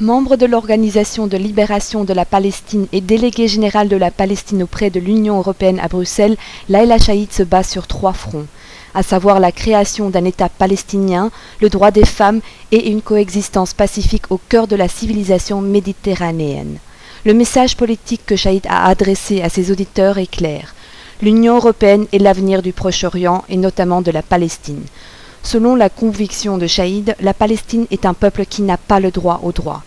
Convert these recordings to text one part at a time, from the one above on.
Membre de l'Organisation de libération de la Palestine et délégué général de la Palestine auprès de l'Union européenne à Bruxelles, Laïla Chaïd se bat sur 3 fronts, à savoir la création d'un État palestinien, le droit des femmes et une coexistence pacifique au cœur de la civilisation méditerranéenne. Le message politique que Chaïd a adressé à ses auditeurs est clair. L'Union européenne est l'avenir du Proche-Orient et notamment de la Palestine. Selon la conviction de Chaïd, la Palestine est un peuple qui n'a pas le droit au droit.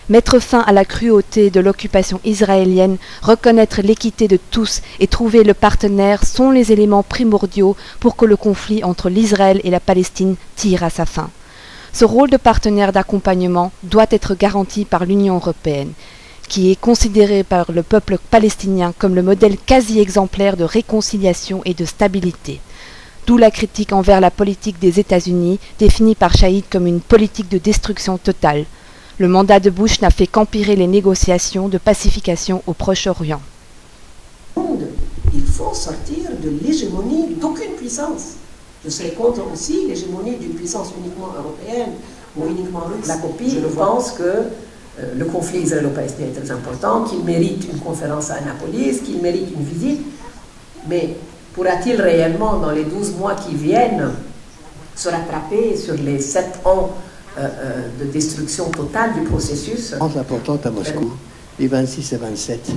Mettre fin à la cruauté de l'occupation israélienne, reconnaître l'équité de tous et trouver le partenaire sont les éléments primordiaux pour que le conflit entre l'Israël et la Palestine tire à sa fin. Ce rôle de partenaire d'accompagnement doit être garanti par l'Union européenne, qui est considérée par le peuple palestinien comme le modèle quasi exemplaire de réconciliation et de stabilité. D'où la critique envers la politique des États-Unis, définie par Chaïd comme une politique de destruction totale. Le mandat de Bush n'a fait qu'empirer les négociations de pacification au Proche-Orient. Il faut sortir de l'hégémonie d'aucune puissance. Je serais contre aussi l'hégémonie d'une puissance uniquement européenne ou uniquement russe. La copie, je pense que le conflit israélo-palestinien est très important, qu'il mérite une conférence à Annapolis, qu'il mérite une visite, mais pourra-t-il réellement, dans les 12 mois qui viennent, se rattraper sur les 7 ans de destruction totale du processus? Importante à Moscou, les 26 et 27,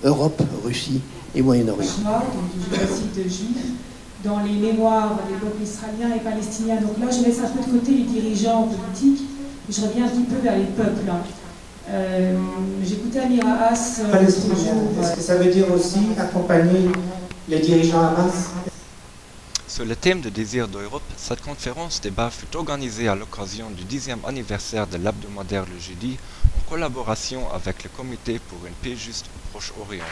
Europe, Russie et Moyen-Orient. Donc, je cite juif dans les mémoires des peuples israéliens et palestiniens. Donc là, je laisse un peu de côté les dirigeants politiques, et je reviens un petit peu vers les peuples. J'écoutais Amira Haas. Est-ce que ça veut dire aussi accompagner les dirigeants Hamas? Sur le thème de désir d'Europe, cette conférence débat fut organisée à l'occasion du 10e anniversaire de l'hebdomadaire le jeudi, en collaboration avec le Comité pour une paix juste au Proche-Orient.